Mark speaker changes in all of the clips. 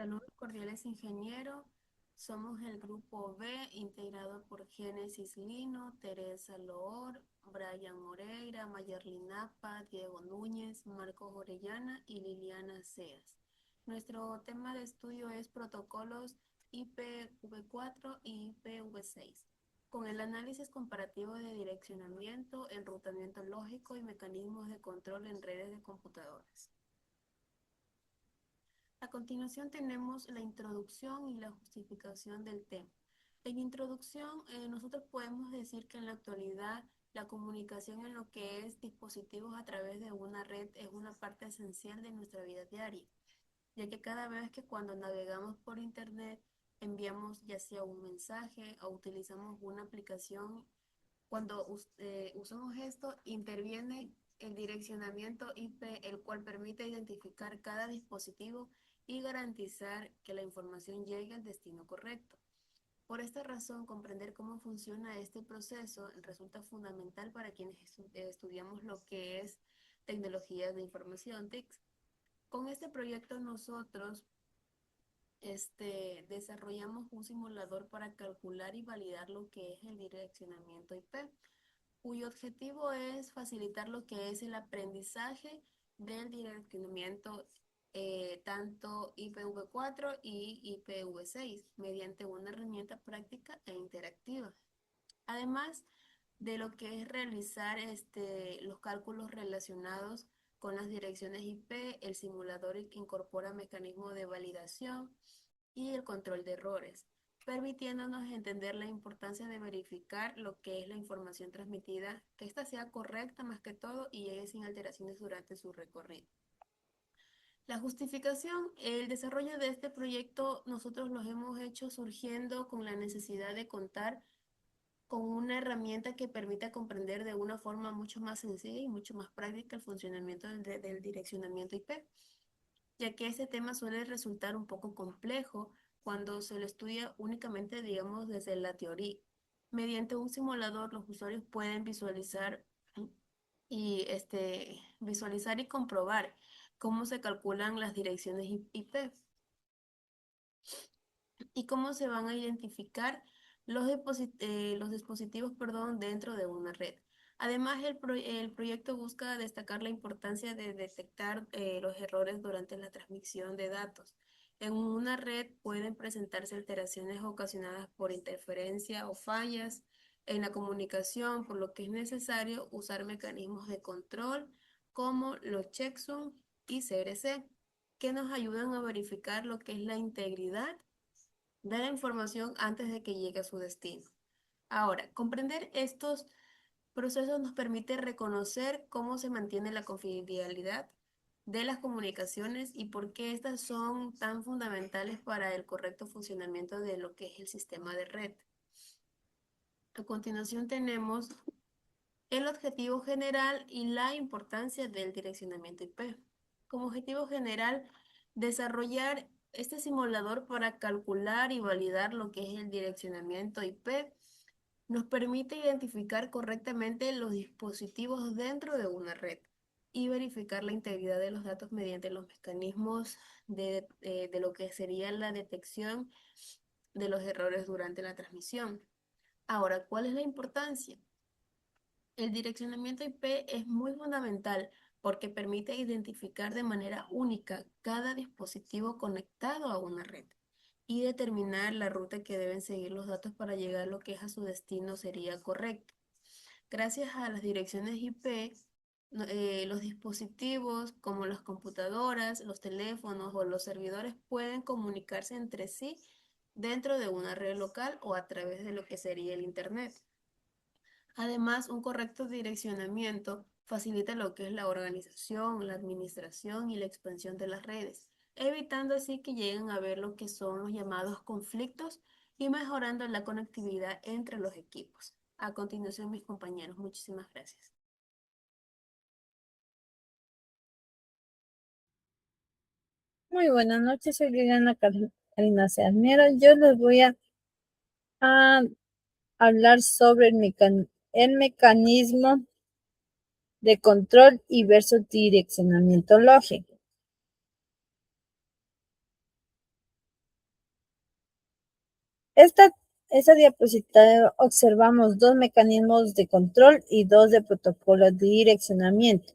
Speaker 1: Saludos cordiales, ingeniero. Somos el grupo B, integrado por Génesis Lino, Teresa Loor, Brian Moreira, Mayerlin Napa, Diego Núñez, Marcos Orellana y Liliana Seas. Nuestro tema de estudio es protocolos IPv4 y IPv6, con el análisis comparativo de direccionamiento, enrutamiento lógico y mecanismos de control en redes de computadoras. A continuación tenemos la introducción y la justificación del tema. En introducción, nosotros podemos decir que en la actualidad la comunicación en lo que es dispositivos a través de una red es una parte esencial de nuestra vida diaria, ya que cada vez que cuando navegamos por internet enviamos ya sea un mensaje o utilizamos una aplicación, cuando usamos esto interviene el direccionamiento IP, el cual permite identificar cada dispositivo y garantizar que la información llegue al destino correcto. Por esta razón, comprender cómo funciona este proceso resulta fundamental para quienes estudiamos lo que es tecnologías de información, TICs. Con este proyecto nosotros desarrollamos un simulador para calcular y validar lo que es el direccionamiento IP, cuyo objetivo es facilitar lo que es el aprendizaje del direccionamiento tanto IPv4 y IPv6 mediante una herramienta práctica e interactiva. Además de lo que es realizar los cálculos relacionados con las direcciones IP, el simulador incorpora mecanismos de validación y el control de errores, permitiéndonos entender la importancia de verificar lo que es la información transmitida, que ésta sea correcta más que todo y llegue sin alteraciones durante su recorrido. La justificación, el desarrollo de este proyecto nosotros los hemos hecho surgiendo con la necesidad de contar con una herramienta que permita comprender de una forma mucho más sencilla y mucho más práctica el funcionamiento del direccionamiento IP, ya que este tema suele resultar un poco complejo cuando se lo estudia únicamente, digamos, desde la teoría. Mediante un simulador, los usuarios pueden visualizar y comprobar cómo se calculan las direcciones IP y cómo se van a identificar los dispositivos, dentro de una red. Además, el proyecto busca destacar la importancia de detectar los errores durante la transmisión de datos. En una red pueden presentarse alteraciones ocasionadas por interferencia o fallas en la comunicación, por lo que es necesario usar mecanismos de control como los checksum y CRC, que nos ayudan a verificar lo que es la integridad de la información antes de que llegue a su destino. Ahora, comprender estos procesos nos permite reconocer cómo se mantiene la confidencialidad de las comunicaciones y por qué estas son tan fundamentales para el correcto funcionamiento de lo que es el sistema de red. A continuación tenemos el objetivo general y la importancia del direccionamiento IP. Como objetivo general, desarrollar este simulador para calcular y validar lo que es el direccionamiento IP nos permite identificar correctamente los dispositivos dentro de una red y verificar la integridad de los datos mediante los mecanismos de lo que sería la detección de los errores durante la transmisión. Ahora, ¿cuál es la importancia? El direccionamiento IP es muy fundamental porque permite identificar de manera única cada dispositivo conectado a una red y determinar la ruta que deben seguir los datos para llegar a lo que es a su destino sería correcto. Gracias a las direcciones IP, los dispositivos como las computadoras, los teléfonos o los servidores pueden comunicarse entre sí dentro de una red local o a través de lo que sería el Internet. Además, un correcto direccionamiento facilita lo que es la organización, la administración y la expansión de las redes, evitando así que lleguen a ver lo que son los llamados conflictos y mejorando la conectividad entre los equipos. A continuación, mis compañeros, muchísimas gracias.
Speaker 2: Muy buenas noches, soy Liliana Karina Searnero. Yo les voy a hablar sobre el mecanismo de control y versus direccionamiento lógico. Esta, esta diapositiva observamos dos mecanismos de control y dos de protocolo de direccionamiento,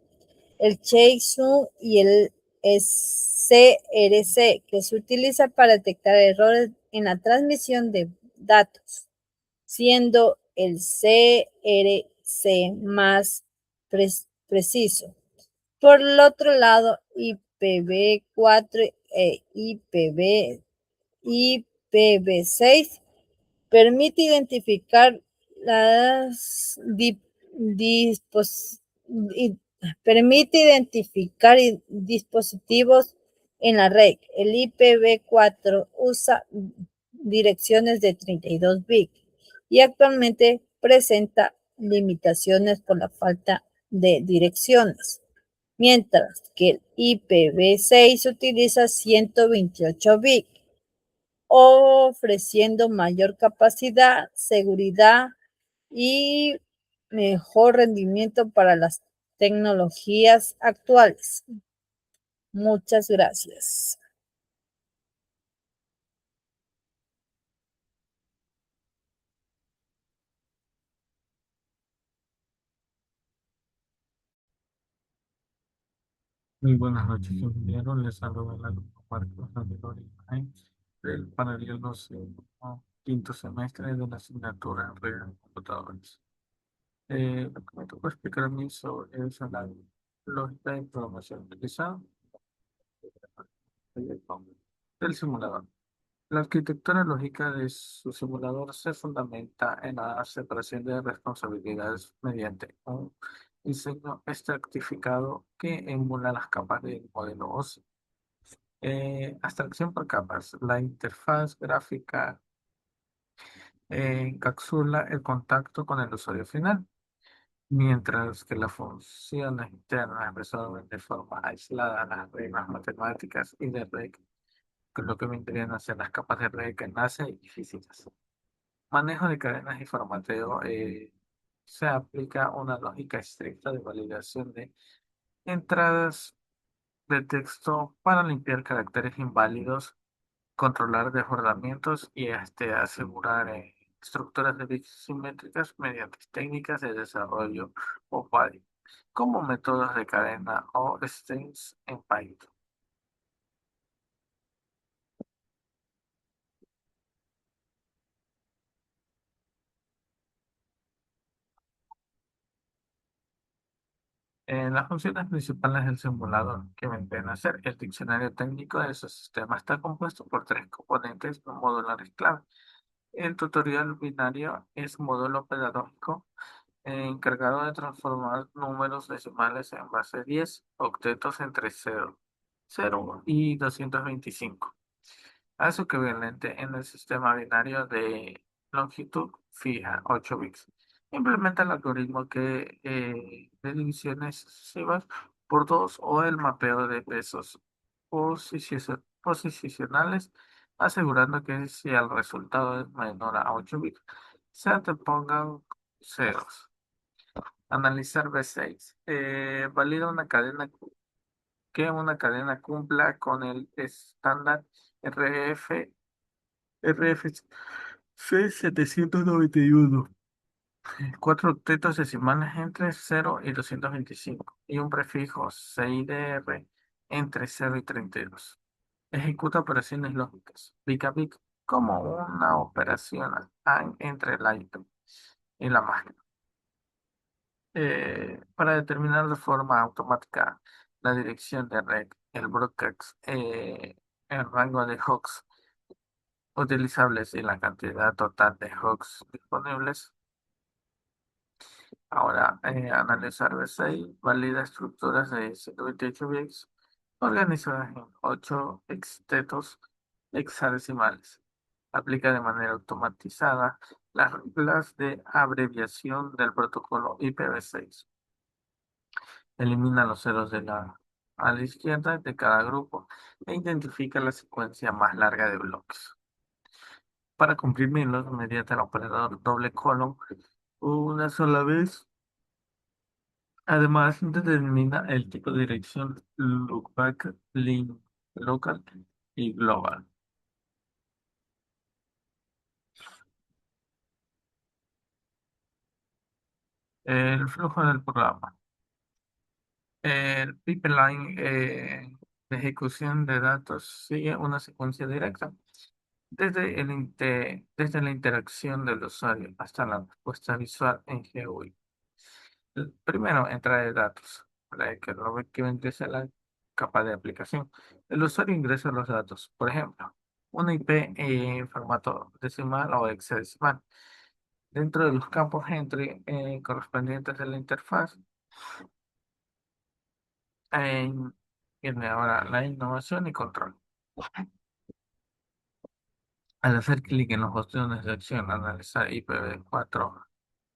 Speaker 2: el Checksum y el CRC, que se utiliza para detectar errores en la transmisión de datos, siendo el CRC más preciso. Por el otro lado, IPv4 e IPv6 permite identificar las i- dispositivos en la red. El IPv4 usa direcciones de 32 bits y actualmente presenta limitaciones por la falta de direcciones, mientras que el IPv6 utiliza 128 bits, ofreciendo mayor capacidad, seguridad y mejor rendimiento para las tecnologías actuales. Muchas gracias.
Speaker 3: Muy buenas noches, ingeniero. Les saluda el alumno Marcos Antonio Ibrahim del paralelo quinto semestre de la asignatura de redes de computadores. Lo que me tocó explicar a mí sobre es la lógica de programación utilizada del simulador. La arquitectura lógica de su simulador se fundamenta en la separación de responsabilidades mediante un diseño estratificado que emula las capas del modelo OSI. Abstracción por capas. La interfaz gráfica encapsula el contacto con el usuario final, mientras que las funciones internas resuelven de forma aislada las reglas matemáticas y de red, que es lo que vendrían a ser las capas de red que nacen y físicas. Manejo de cadenas y formateo. Se aplica una lógica estricta de validación de entradas de texto para limpiar caracteres inválidos, controlar desbordamientos y asegurar estructuras de bits simétricas mediante técnicas de desarrollo o padding, como métodos de cadena o strings en Python. Las funciones principales del simulador que vendrían a ser el diccionario técnico de su sistema está compuesto por tres componentes no modulares clave. El tutorial binario es un módulo pedagógico encargado de transformar números decimales en base 10 octetos entre 0 y 225, a su equivalente en el sistema binario de longitud fija, 8 bits. Implementa el algoritmo de divisiones sucesivas por 2 o el mapeo de pesos posicionales, asegurando que si el resultado es menor a 8 bits, se antepongan ceros. Analizar B6. Valida que una cadena cumpla con el estándar RFC 791. Cuatro octetos decimales entre 0 y 225 y un prefijo CIDR entre 0 y 32. Ejecuta operaciones lógicas, bit a bit, como una operación AND entre el item y la máquina. Para determinar de forma automática la dirección de red, el broadcast, el rango de hosts utilizables y la cantidad total de hosts disponibles. Ahora, analizar V6 valida estructuras de 128 bits organizadas en 8 extetos hexadecimales. Aplica de manera automatizada las reglas de abreviación del protocolo IPv6. Elimina los ceros a la izquierda de cada grupo e identifica la secuencia más larga de bloques. Para comprimirlos mediante el operador doble colon una sola vez. Además, determina el tipo de dirección loopback, link, local y global. El flujo del programa. El pipeline de ejecución de datos sigue una secuencia directa desde la interacción del usuario hasta la respuesta visual en GUI. Primero, entrada de datos, para que lo que vendría a ser la capa de aplicación. El usuario ingresa los datos, por ejemplo, una IP en formato decimal o hexadecimal. Dentro de los campos entry correspondientes de la interfaz, eh, viene ahora la innovación y control. Al hacer clic en los botones de acción, analizar IPv4,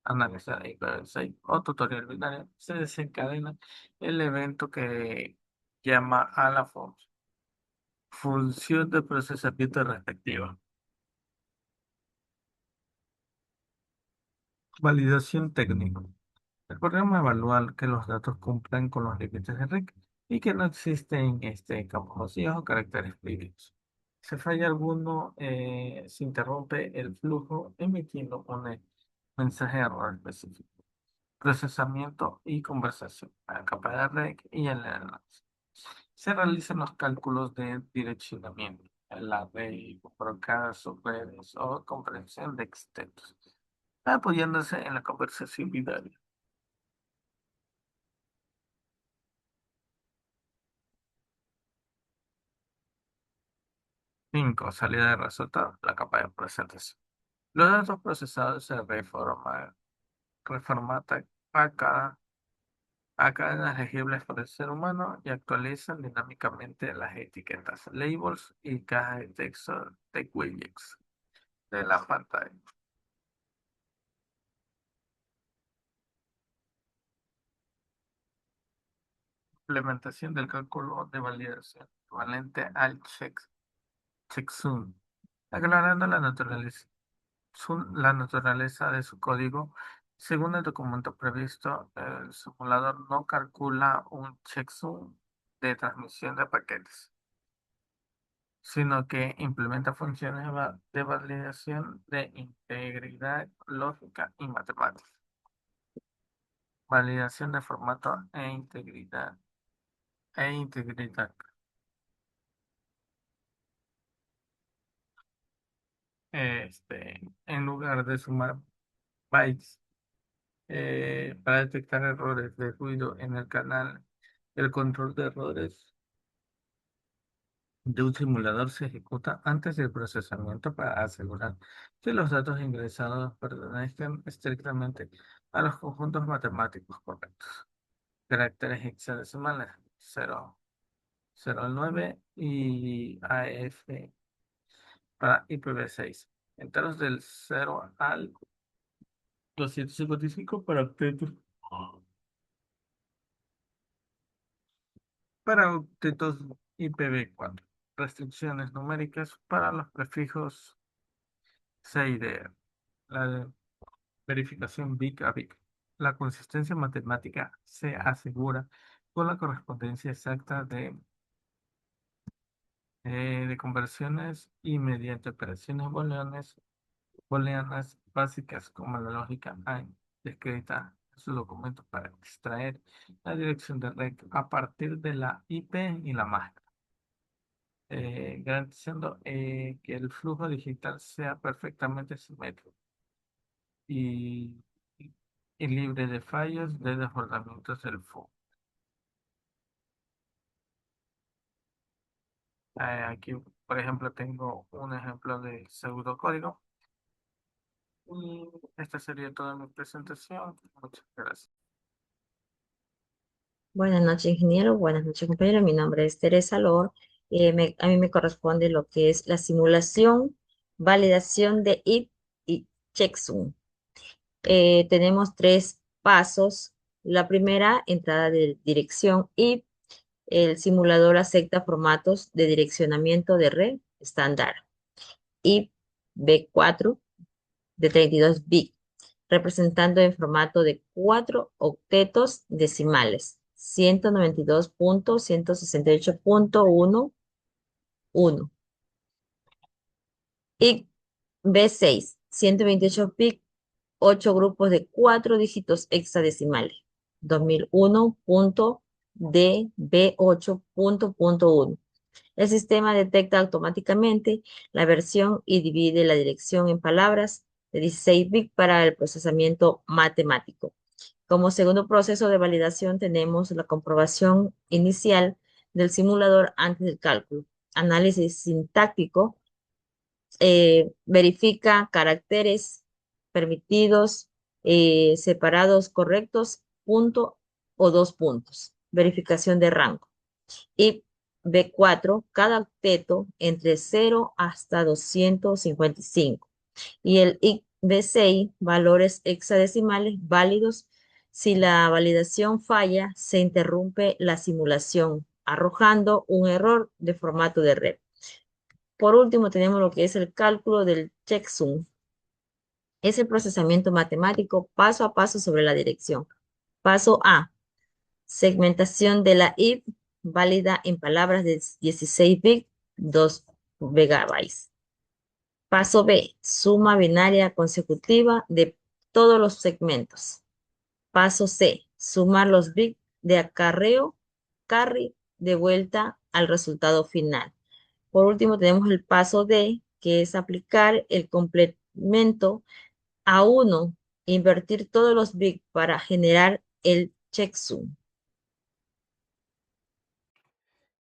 Speaker 3: analizar IPv6 o tutorial binario, se desencadena el evento que llama a la función de procesamiento respectiva. Validación técnica. El programa evalúa que los datos cumplan con los límites de REC y que no existen campos vacíos o caracteres prohibidos. Si falla alguno, se interrumpe el flujo emitiendo un mensaje de error específico. Procesamiento y conversación. La capa de REC y el enlace. Se realizan los cálculos de direccionamiento, la red, broncas, subredes o comprensión de extensos, apoyándose en la conversación binaria. 5. Salida de resultados, la capa de presentación. Los datos procesados se reformatan a cadenas legibles por el ser humano y actualizan dinámicamente las etiquetas, labels y cajas de texto de widgets de la pantalla. Implementación del cálculo de validación equivalente al checksum, aclarando la naturaleza de su código. Según el documento previsto, el simulador no calcula un checksum de transmisión de paquetes, sino que implementa funciones de validación de integridad lógica y matemática. Validación de formato e integridad. En lugar de sumar bytes para detectar errores de ruido en el canal, el control de errores de un simulador se ejecuta antes del procesamiento para asegurar que los datos ingresados pertenezcan estrictamente a los conjuntos matemáticos correctos. Caracteres hexadecimales 0, 0 al 9 y AF para IPv6. Enteros del 0 al 255 para octetos IPv4. Restricciones numéricas para los prefijos C y D. La verificación bit a bit. La consistencia matemática se asegura con la correspondencia exacta de conversiones y mediante operaciones booleanas básicas como la lógica AND descrita en su documento para extraer la dirección de red a partir de la IP y la máscara, garantizando que el flujo digital sea perfectamente simétrico y, y libre de fallos de desbordamientos del flujo. Aquí, por ejemplo, tengo un ejemplo de pseudocódigo y esta sería toda mi presentación. Muchas gracias.
Speaker 4: Buenas noches, ingeniero. Buenas noches, compañero. Mi nombre es Teresa Lor. A mí me corresponde lo que es la simulación, validación de IP y checksum. Tenemos tres pasos. La primera, entrada de dirección IP. El simulador acepta formatos de direccionamiento de red estándar. IP B4 de 32 bits, representando en formato de 4 octetos decimales, 192.168.11, y B6, 128 bits 8 grupos de 4 dígitos hexadecimales. 2001.db8.1. El sistema detecta automáticamente la versión y divide la dirección en palabras de 16 bits para el procesamiento matemático. Como segundo proceso de validación tenemos la comprobación inicial del simulador antes del cálculo. Análisis sintáctico, verifica caracteres permitidos, separados correctos, punto o dos puntos. Verificación de rango. Y B4, cada octeto entre 0 hasta 255. Y el B6, valores hexadecimales válidos. Si la validación falla, se interrumpe la simulación, arrojando un error de formato de red. Por último, tenemos lo que es el cálculo del checksum. Es el procesamiento matemático paso a paso sobre la dirección. Paso A, segmentación de la if válida en palabras de 16 bits, 2 megabytes. Paso B, suma binaria consecutiva de todos los segmentos. Paso C, sumar los bits de acarreo, carry, de vuelta al resultado final. Por último, tenemos el paso D, que es aplicar el complemento a 1, invertir todos los bits para generar el checksum.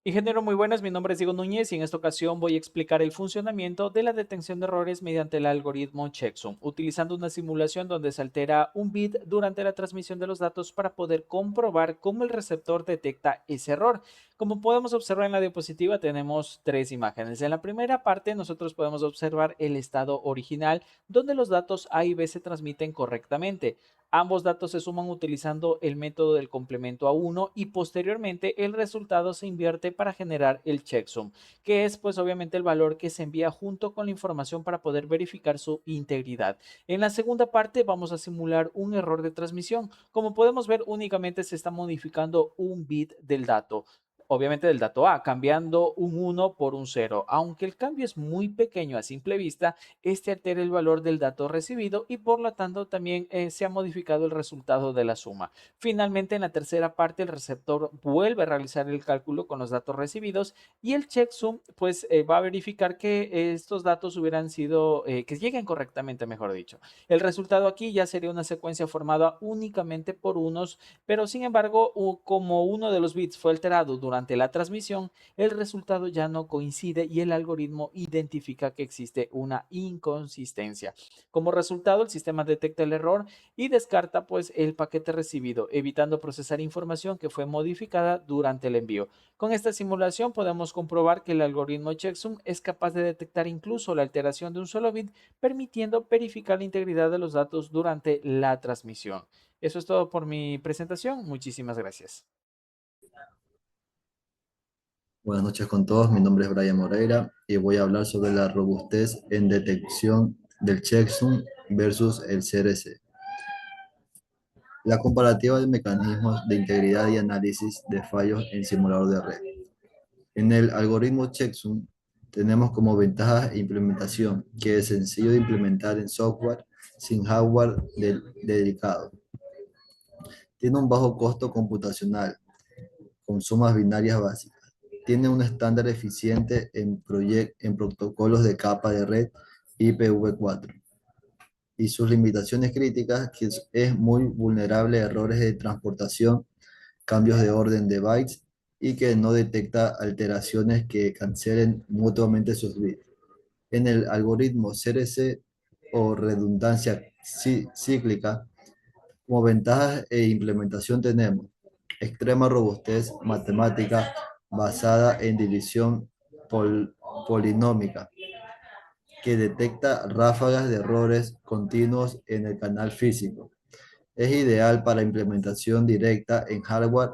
Speaker 5: Ingeniero, muy buenas. Mi nombre es Diego Núñez y en esta ocasión voy a explicar el funcionamiento de la detección de errores mediante el algoritmo checksum, utilizando una simulación donde se altera un bit durante la transmisión de los datos para poder comprobar cómo el receptor detecta ese error. Como podemos observar en la diapositiva, tenemos tres imágenes. En la primera parte, nosotros podemos observar el estado original, donde los datos A y B se transmiten correctamente. Ambos datos se suman utilizando el método del complemento a 1 y posteriormente el resultado se invierte para generar el checksum, que es pues obviamente el valor que se envía junto con la información para poder verificar su integridad. En la segunda parte vamos a simular un error de transmisión. Como podemos ver, únicamente se está modificando un bit del dato. Obviamente del dato A, cambiando un 1 por un 0. Aunque el cambio es muy pequeño a simple vista, este altera el valor del dato recibido y por lo tanto también se ha modificado el resultado de la suma. Finalmente, en la tercera parte, el receptor vuelve a realizar el cálculo con los datos recibidos y el checksum pues va a verificar que estos datos hubieran sido, que lleguen correctamente, mejor dicho. El resultado aquí ya sería una secuencia formada únicamente por unos, pero sin embargo, como uno de los bits fue alterado durante la transmisión, el resultado ya no coincide y el algoritmo identifica que existe una inconsistencia. Como resultado, el sistema detecta el error y descarta pues el paquete recibido, evitando procesar información que fue modificada durante el envío. Con esta simulación podemos comprobar que el algoritmo checksum es capaz de detectar incluso la alteración de un solo bit, permitiendo verificar la integridad de los datos durante la transmisión. Eso es todo por mi presentación. Muchísimas gracias.
Speaker 6: Buenas noches con todos, mi nombre es Brian Moreira y voy a hablar sobre la robustez en detección del checksum versus el CRC. La comparativa de mecanismos de integridad y análisis de fallos en simulador de red. En el algoritmo checksum tenemos como ventaja implementación, que es sencillo de implementar en software sin hardware dedicado. Tiene un bajo costo computacional, con sumas binarias básicas. Tiene un estándar eficiente en protocolos de capa de red IPv4 y sus limitaciones críticas, que es muy vulnerable a errores de transportación, cambios de orden de bytes y que no detecta alteraciones que cancelen mutuamente sus bits. En el algoritmo CRC o redundancia cíclica, como ventajas e implementación tenemos extrema robustez matemática basada en división polinómica, que detecta ráfagas de errores continuos en el canal físico. Es ideal para implementación directa en hardware,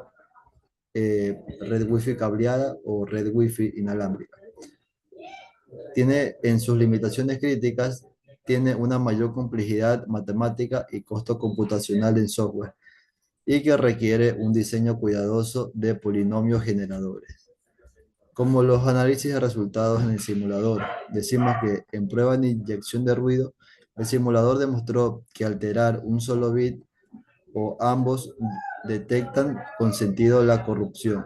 Speaker 6: red Wi-Fi cableada o red Wi-Fi inalámbrica. Tiene en sus limitaciones críticas, tiene una mayor complejidad matemática y costo computacional en software, y que requiere un diseño cuidadoso de polinomios generadores. Como los análisis de resultados en el simulador, decimos que en prueba de inyección de ruido, El simulador demostró que alterar un solo bit o ambos detectan con sentido la corrupción.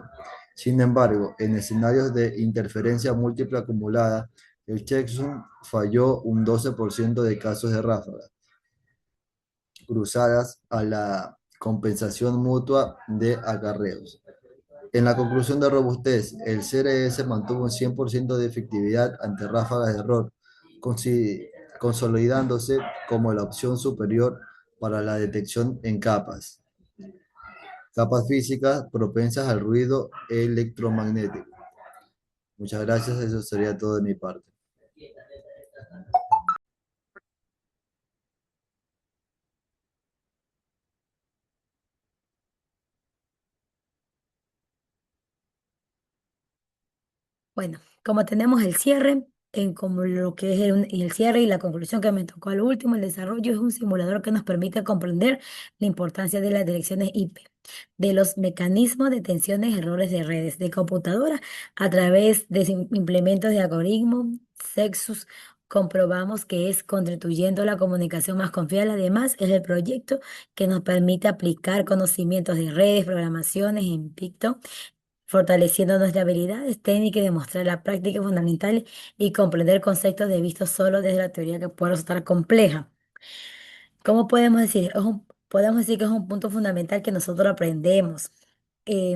Speaker 6: Sin embargo, en escenarios de interferencia múltiple acumulada, el checksum falló un 12% de casos de ráfagas cruzadas a la compensación mutua de acarreos. En la conclusión de robustez, el CRS mantuvo un 100% de efectividad ante ráfagas de error, consolidándose como la opción superior para la detección en capas físicas propensas al ruido electromagnético. Muchas gracias, eso sería todo de mi parte.
Speaker 7: Bueno, como tenemos el cierre, en como lo que es el cierre y la conclusión que me tocó al último, el desarrollo es un simulador que nos permite comprender la importancia de las direcciones IP, de los mecanismos de tensiones y errores de redes de computadora a través de implementos de algoritmos, Sexus. Comprobamos que es contribuyendo a la comunicación más confiable. Además, es el proyecto que nos permite aplicar conocimientos de redes, programaciones en Picto, fortaleciendo nuestras habilidades técnicas y demostrar la práctica fundamental y comprender conceptos de visto solo desde la teoría que puede resultar compleja. ¿Cómo podemos decir? Podemos decir que es un punto fundamental que nosotros aprendemos.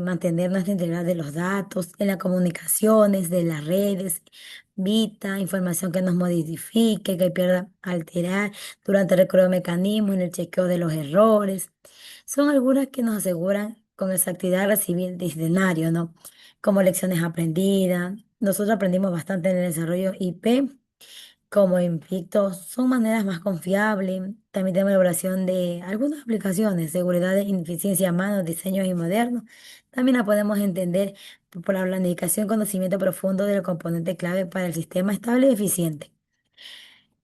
Speaker 7: Mantener nuestra integridad de los datos, en las comunicaciones, de las redes, Vita, información que nos modifique, que pierda alterar durante el recorrido de mecanismos, en el chequeo de los errores. Son algunas que nos aseguran con exactitud recibir el escenario, ¿no? Como lecciones aprendidas. Nosotros aprendimos bastante en el desarrollo IP como Invicto, son maneras más confiables. También tenemos elaboración de algunas aplicaciones, seguridad de ineficiencia a mano, diseños y modernos. También la podemos entender por la planificación, conocimiento profundo del componente clave para el sistema estable y eficiente.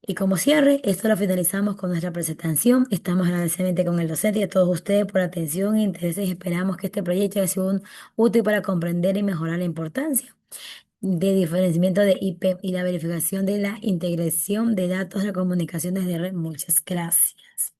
Speaker 7: Y como cierre, esto lo finalizamos con nuestra presentación. Estamos agradecidos con el docente y a todos ustedes por la atención e interés y esperamos que este proyecto haya sido útil para comprender y mejorar la importancia de diferenciamiento de IP y la verificación de la integración de datos de comunicaciones de red. Muchas gracias.